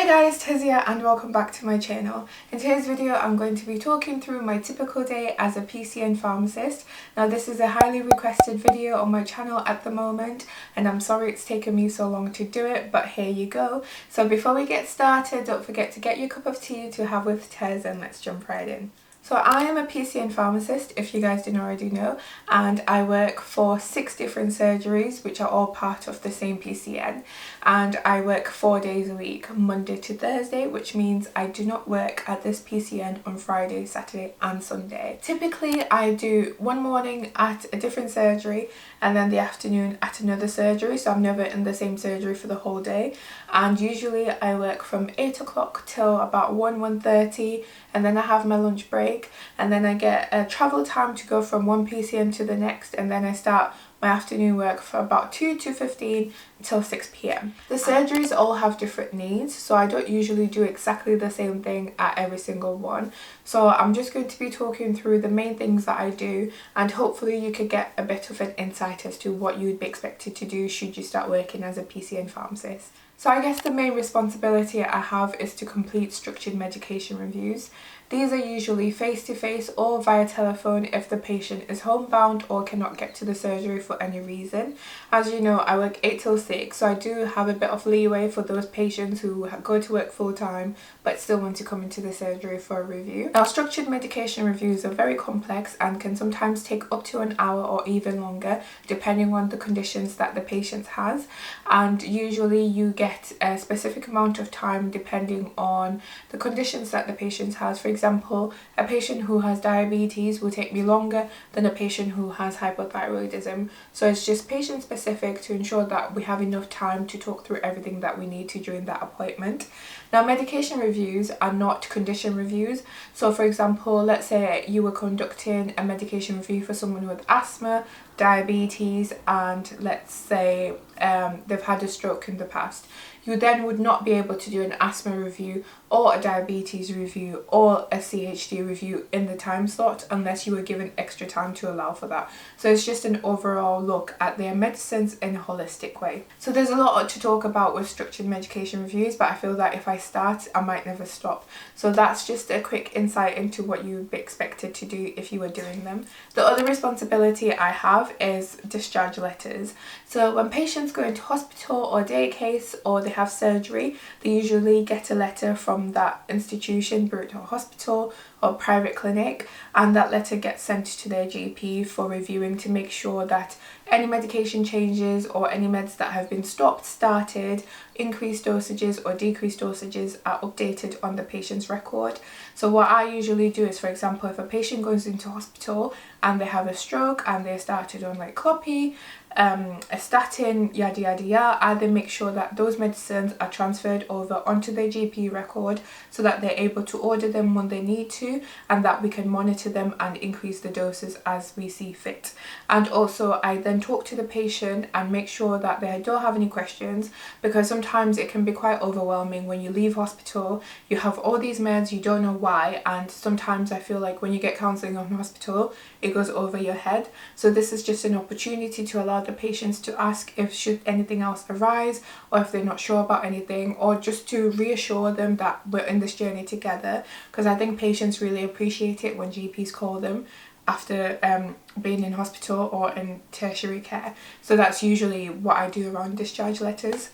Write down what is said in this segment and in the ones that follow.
Hey guys, Tez here and welcome back to my channel. In today's video I'm going to be talking through my typical day as a PCN pharmacist. Now this is a highly requested video on my channel at the moment and I'm sorry it's taken me so long to do it, but here you go. So before we get started, don't forget to get your cup of tea to have with Tez and let's jump right in. So I am a PCN pharmacist, if you guys didn't already know, and I work for 6 different surgeries which are all part of the same PCN, and I work 4 days a week, Monday to Thursday, which means I do not work at this PCN on Friday, Saturday and Sunday. Typically I do one morning at a different surgery and then the afternoon at another surgery, so I'm never in the same surgery for the whole day, and usually I work from 8 o'clock till about 1:30 and then I have my lunch break and then I get a travel time to go from one PCN to the next, and then I start my afternoon work for about 2:15 until 6 p.m. The surgeries all have different needs, so I don't usually do exactly the same thing at every single one. So I'm just going to be talking through the main things that I do, and hopefully you could get a bit of an insight as to what you'd be expected to do should you start working as a PCN pharmacist. So I guess the main responsibility I have is to complete structured medication reviews. These are usually face-to-face or via telephone if the patient is homebound or cannot get to the surgery for any reason. As you know, I work 8 till 6, so I do have a bit of leeway for those patients who go to work full-time but still want to come into the surgery for a review. Now, structured medication reviews are very complex and can sometimes take up to an hour or even longer depending on the conditions that the patient has, and usually you get a specific amount of time depending on the conditions that the patient has. For example, a patient who has diabetes will take me longer than a patient who has hypothyroidism. So it's just patient specific to ensure that we have enough time to talk through everything that we need to during that appointment. Now, medication reviews are not condition reviews. So for example, let's say you were conducting a medication review for someone with asthma, diabetes, and let's say they've had a stroke in the past. You then would not be able to do an asthma review or a diabetes review or a CHD review in the time slot unless you were given extra time to allow for that. So it's just an overall look at their medicines in a holistic way. So there's a lot to talk about with structured medication reviews, but I feel that if I start, I might never stop. So that's just a quick insight into what you would be expected to do if you were doing them. The other responsibility I have is discharge letters. So when patients go into hospital or day case or they have surgery, they usually get a letter from that institution, be it a hospital or private clinic, and that letter gets sent to their GP for reviewing to make sure that any medication changes or any meds that have been stopped, started, increased dosages or decreased dosages are updated on the patient's record. So what I usually do is, for example, if a patient goes into hospital and they have a stroke and they started on like clopidogrel, a statin, yada yada yada, I then make sure that those medicines are transferred over onto their GP record so that they're able to order them when they need to, and that we can monitor them and increase the doses as we see fit. And also I then talk to the patient and make sure that they don't have any questions, because sometimes it can be quite overwhelming when you leave hospital, you have all these meds, you don't know why, and sometimes I feel like when you get counselling on hospital it goes over your head. So this is just an opportunity to allow the patients to ask if should anything else arise, or if they're not sure about anything, or just to reassure them that we're in this journey together, because I think patients really appreciate it when GPs call them after being in hospital or in tertiary care. So that's usually what I do around discharge letters.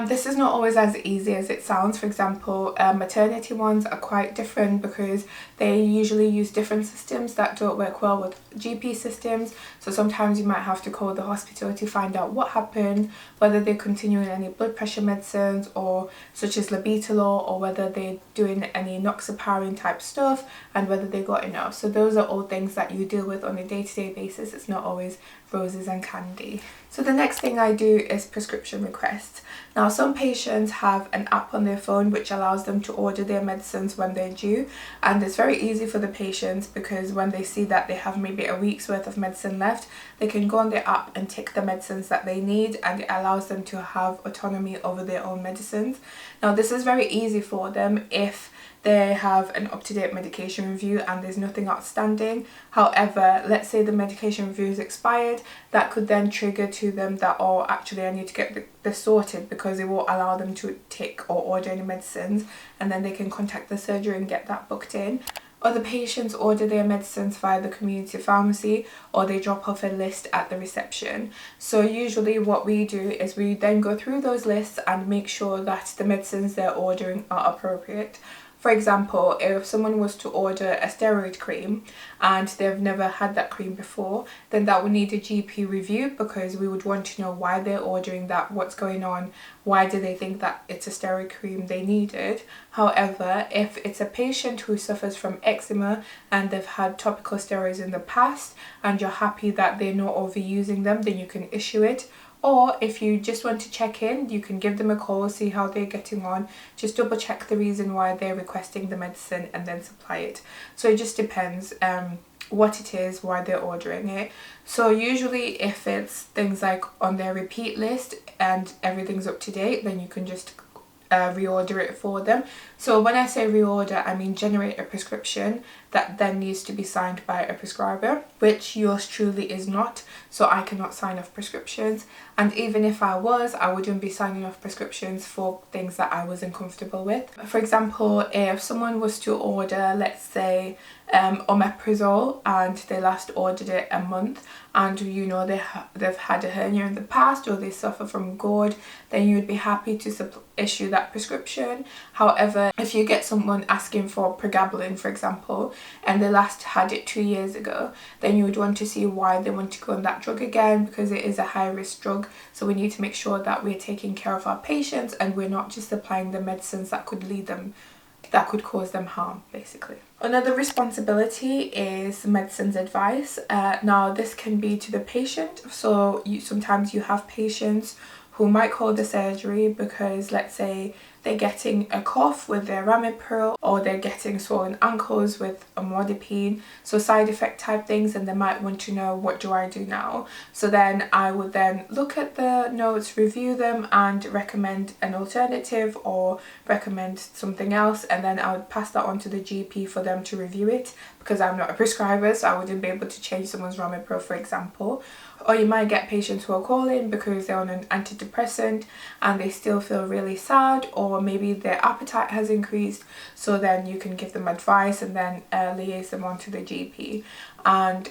This is not always as easy as it sounds. For example, maternity ones are quite different because they usually use different systems that don't work well with GP systems. So sometimes you might have to call the hospital to find out what happened, whether they're continuing any blood pressure medicines or such as labetalol, or whether they're doing any enoxaparin type stuff and whether they got enough. So those are all things that you deal with on a day-to-day basis. It's not always roses and candy. So the next thing I do is prescription requests. Now, some patients have an app on their phone which allows them to order their medicines when they're due, and it's very easy for the patients because when they see that they have maybe a week's worth of medicine left, they can go on their app and tick the medicines that they need, and it allows them to have autonomy over their own medicines. Now, this is very easy for them if they have an up-to-date medication review and there's nothing outstanding. However, let's say the medication review is expired, that could then trigger to them that, oh, actually I need to get this sorted, because it won't allow them to take or order any medicines, and then they can contact the surgery and get that booked in. Other patients order their medicines via the community pharmacy, or they drop off a list at the reception. So usually what we do is we then go through those lists and make sure that the medicines they're ordering are appropriate. For example, if someone was to order a steroid cream and they've never had that cream before, then that would need a GP review, because we would want to know why they're ordering that, what's going on, why do they think that it's a steroid cream they needed. However, if it's a patient who suffers from eczema and they've had topical steroids in the past and you're happy that they're not overusing them, then you can issue it. Or if you just want to check in, you can give them a call, see how they're getting on, just double check the reason why they're requesting the medicine and then supply it. So it just depends what it is, why they're ordering it. So usually if it's things like on their repeat list and everything's up to date, then you can just reorder it for them. So when I say reorder, I mean generate a prescription that then needs to be signed by a prescriber, which yours truly is not. So I cannot sign off prescriptions, and even if I was, I wouldn't be signing off prescriptions for things that I wasn't comfortable with. For example, if someone was to order, let's say, omeprazole, and they last ordered it a month, and you know they've had a hernia in the past, or they suffer from GORD, then you would be happy to issue that prescription. However, if you get someone asking for pregabalin, for example, and they last had it 2 years ago, then you would want to see why they want to go on that drug again, because it is a high risk drug. So we need to make sure that we're taking care of our patients and we're not just applying the medicines that could cause them harm, basically. Another responsibility is medicines advice. Now this can be to the patient. So sometimes you have patients who might call the surgery because, let's say, they're getting a cough with their Ramipril, or they're getting swollen ankles with amlodipine, so side effect type things, and they might want to know, what do I do now? So then I would then look at the notes, review them, and recommend an alternative or recommend something else, and then I would pass that on to the GP for them to review it, because I'm not a prescriber, so I wouldn't be able to change someone's Ramipril, for example. Or you might get patients who are calling because they're on an antidepressant and they still feel really sad, or maybe their appetite has increased, so then you can give them advice and then liaise them on to the GP. And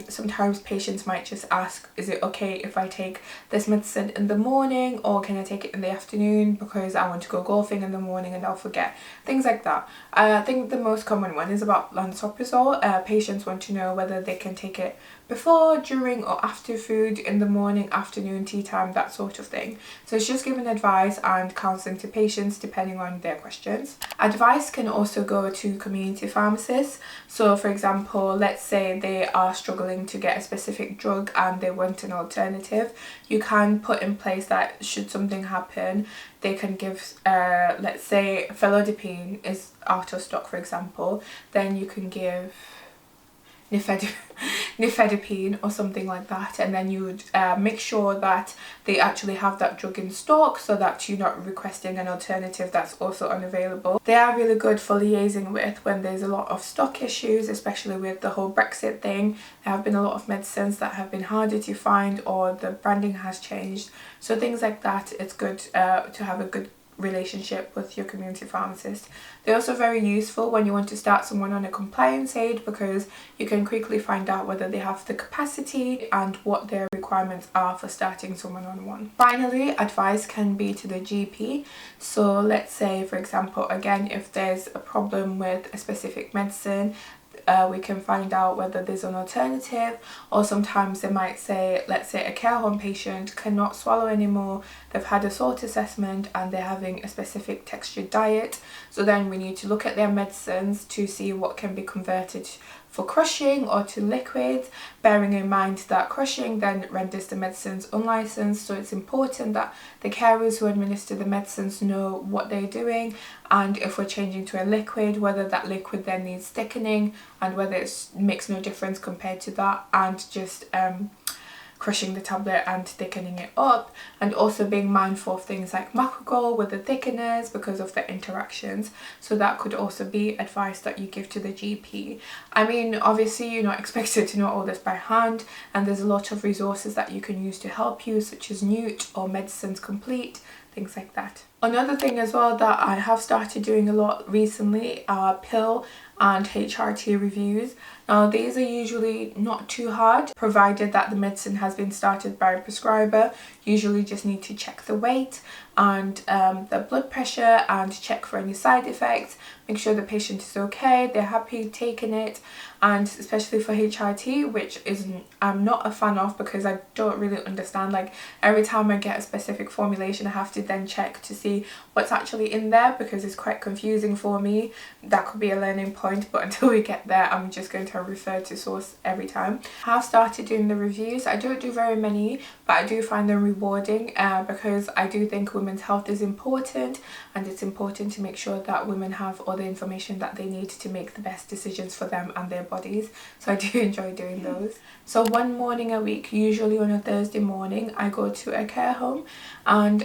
sometimes patients might just ask, is it okay if I take this medicine in the morning, or can I take it in the afternoon because I want to go golfing in the morning and I'll forget, things like that. I think the most common one is about lansoprazole. Patients want to know whether they can take it before, during, or after food, in the morning, afternoon, tea time, that sort of thing. So it's just giving advice and counselling to patients depending on their questions. Advice can also go to community pharmacists. So for example, let's say they are struggling to get a specific drug and they want an alternative. You can put in place that should something happen, they can give, let's say felodipine is out of stock, for example, then you can give nifedipine or something like that, and then you would make sure that they actually have that drug in stock, so that you're not requesting an alternative that's also unavailable. They are really good for liaising with when there's a lot of stock issues, especially with the whole Brexit thing. There have been a lot of medicines that have been harder to find, or the branding has changed, so things like that. It's good to have a good relationship with your community pharmacist. They're also very useful when you want to start someone on a compliance aid, because you can quickly find out whether they have the capacity and what their requirements are for starting someone on one. Finally, advice can be to the GP. So let's say, for example, again, if there's a problem with a specific medicine, we can find out whether there's an alternative, or sometimes they might say, let's say a care home patient cannot swallow anymore, they've had a SALT assessment and they're having a specific textured diet, so then we need to look at their medicines to see what can be converted for crushing or to liquids, bearing in mind that crushing then renders the medicines unlicensed. So it's important that the carers who administer the medicines know what they're doing, and if we're changing to a liquid, whether that liquid then needs thickening and whether it makes no difference compared to that, and just crushing the tablet and thickening it up, and also being mindful of things like macrogol with the thickeners because of the interactions. So that could also be advice that you give to the GP. I mean, obviously you're not expected to know all this by hand, and there's a lot of resources that you can use to help you, such as Newt or Medicines Complete, things like that. Another thing as well that I have started doing a lot recently are pill and HRT reviews. Now these are usually not too hard, provided that the medicine has been started by a prescriber. Usually just need to check the weight and the blood pressure and check for any side effects, make sure the patient is okay, they're happy taking it. And especially for HRT, which I'm not a fan of because I don't really understand, like every time I get a specific formulation I have to then check to see what's actually in there because it's quite confusing for me. That could be a learning point, but until we get there I'm just going to refer to source every time. I have started doing the reviews. I don't do very many, but I do find them rewarding because I do think women's health is important, and it's important to make sure that women have all the information that they need to make the best decisions for them and their bodies. So I do enjoy doing those. So one morning a week, usually on a Thursday morning, I go to a care home, and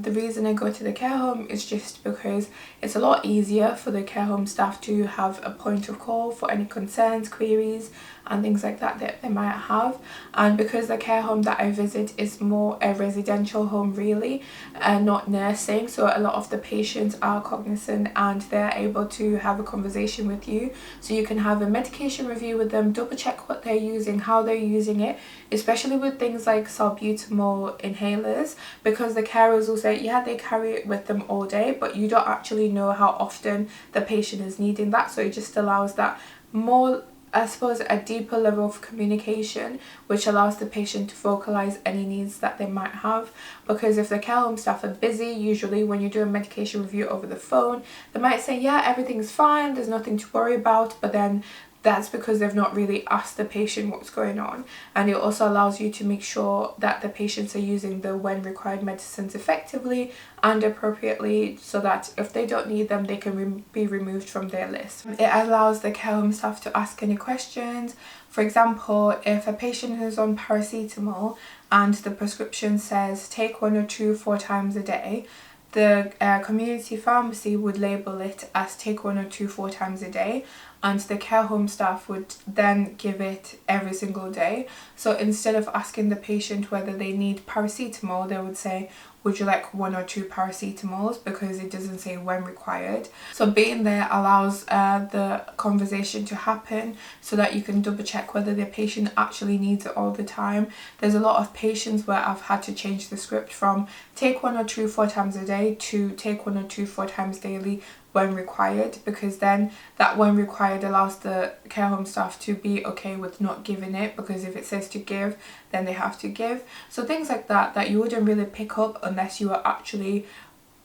the reason I go to the care home is just because it's a lot easier for the care home staff to have a point of call for any concerns, queries and things like that that they might have. And because the care home that I visit is more a residential home really, not nursing, so a lot of the patients are cognizant and they're able to have a conversation with you, so you can have a medication review with them, double check what they're using, how they're using it, especially with things like salbutamol inhalers, because the carers will say yeah they carry it with them all day, but you don't actually know how often the patient is needing that. So it just allows that more, I suppose, a deeper level of communication, which allows the patient to vocalize any needs that they might have. Because if the care home staff are busy, usually when you do a medication review over the phone, they might say yeah everything's fine, there's nothing to worry about, but then that's because they've not really asked the patient what's going on. And it also allows you to make sure that the patients are using the when required medicines effectively and appropriately, so that if they don't need them they can be removed from their list. It allows the care home staff to ask any questions. For example, if a patient is on paracetamol and the prescription says take 1 or 2 4 times a day, the community pharmacy would label it as take 1 or 2 4 times a day, and the care home staff would then give it every single day. So instead of asking the patient whether they need paracetamol, they would say would you like 1 or 2 paracetamols, because it doesn't say when required. So being there allows the conversation to happen so that you can double check whether the patient actually needs it all the time. There's a lot of patients where I've had to change the script from take 1 or 2 4 times a day to take 1 or 2 4 times daily when required, because then that when required allows the care home staff to be okay with not giving it, because if it says to give then they have to give. So things like that that you wouldn't really pick up unless you were actually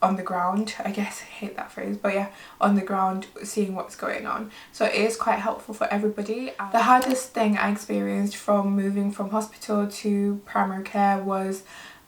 on the ground, I guess. I hate that phrase, but yeah, on the ground seeing what's going on. So it is quite helpful for everybody. The hardest thing I experienced from moving from hospital to primary care was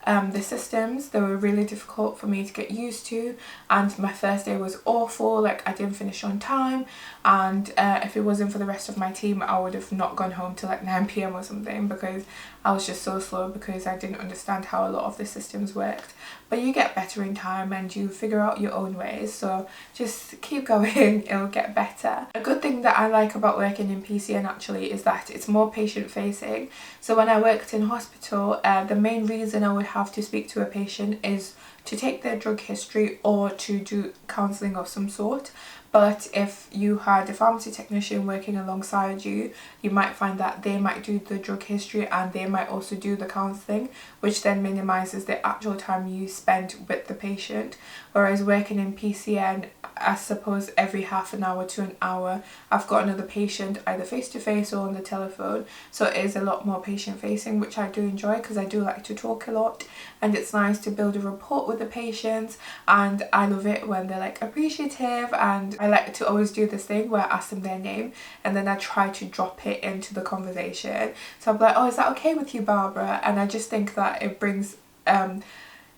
the systems. They were really difficult for me to get used to, and my first day was awful. Like I didn't finish on time, and if it wasn't for the rest of my team I would have not gone home till like 9 p.m. or something, because I was just so slow because I didn't understand how a lot of the systems worked. But you get better in time and you figure out your own ways, so just keep going, it'll get better. A good thing that I like about working in PCN actually is that it's more patient facing. So when I worked in hospital, the main reason I would have to speak to a patient is to take their drug history or to do counselling of some sort. But if you had a pharmacy technician working alongside you, you might find that they might do the drug history and they might also do the counselling, which then minimises the actual time you spend with the patient. Whereas working in PCN, I suppose every half an hour to an hour I've got another patient either face to face or on the telephone, so it is a lot more patient facing, which I do enjoy because I do like to talk a lot, and it's nice to build a rapport with the patients. And I love it when they're like appreciative, and I like to always do this thing where I ask them their name and then I try to drop it into the conversation. So I'm like, oh, is that okay with you, Barbara? And I just think that it brings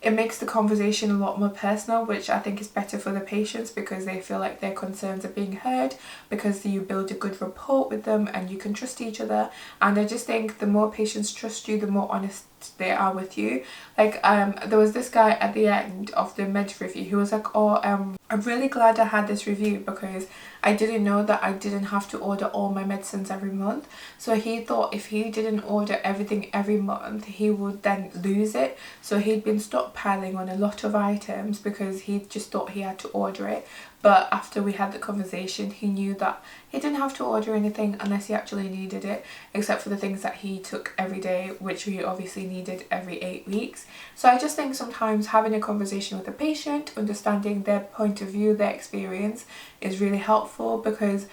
it makes the conversation a lot more personal, which I think is better for the patients because they feel like their concerns are being heard, because you build a good rapport with them and you can trust each other. And I just think the more patients trust you, the more honest they are with you. Like there was this guy at the end of the med review who was like, oh, I'm really glad I had this review because I didn't know that I didn't have to order all my medicines every month. So he thought if he didn't order everything every month, he would then lose it. So he'd been stockpiling on a lot of items because he just thought he had to order it. But after we had the conversation, he knew that he didn't have to order anything unless he actually needed it, except for the things that he took every day, which he obviously needed every 8 weeks. So I just think sometimes having a conversation with a patient, understanding their point of view, their experience, is really helpful because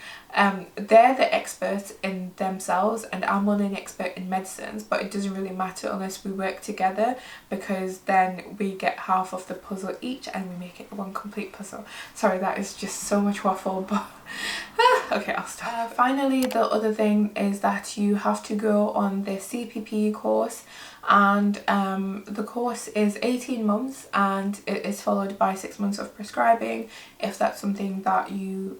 they're the experts in themselves and I'm only an expert in medicines, but it doesn't really matter unless we work together, because then we get half of the puzzle each and we make it one complete puzzle. Sorry, that is just so much waffle, but okay, I'll stop. Finally, the other thing is that you have to go on the CPP course, and the course is 18 months and it is followed by 6 months of prescribing, if that's something that you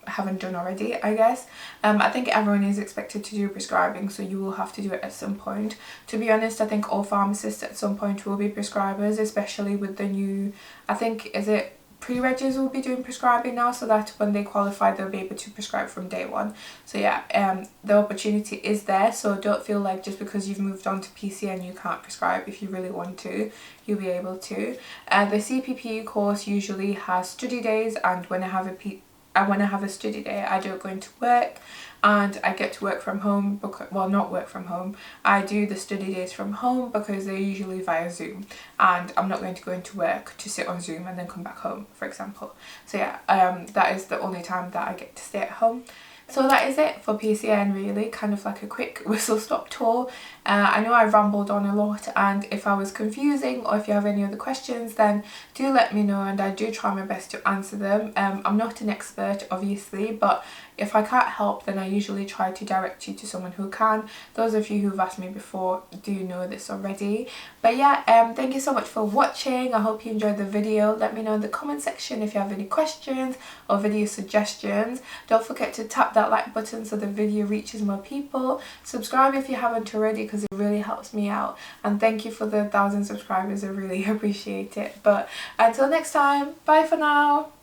haven't done already, I guess. I think everyone is expected to do prescribing, so you will have to do it at some point. To be honest, I think all pharmacists at some point will be prescribers, especially with the new, I think, is it pre-regs will be doing prescribing now, so that when they qualify they'll be able to prescribe from day one. So yeah, the opportunity is there, so don't feel like just because you've moved on to PCN you can't prescribe. If you really want to, you'll be able to. The CPP course usually has study days, and when I have a study day I don't go into work and I get to work from home, because, well, not work from home, I do the study days from home because they're usually via Zoom, and I'm not going to go into work to sit on Zoom and then come back home, for example. So yeah, that is the only time that I get to stay at home. So that is it for PCN, really, kind of like a quick whistle-stop tour. I know I rambled on a lot, and if I was confusing or if you have any other questions, then do let me know and I do try my best to answer them. I'm not an expert, obviously, but if I can't help, then I usually try to direct you to someone who can. Those of you who've asked me before do know this already. But yeah, thank you so much for watching. I hope you enjoyed the video. Let me know in the comment section if you have any questions or video suggestions. Don't forget to tap that like button so the video reaches more people. Subscribe if you haven't already, because it really helps me out. And thank you for the 1,000 subscribers. I really appreciate it. But until next time, bye for now.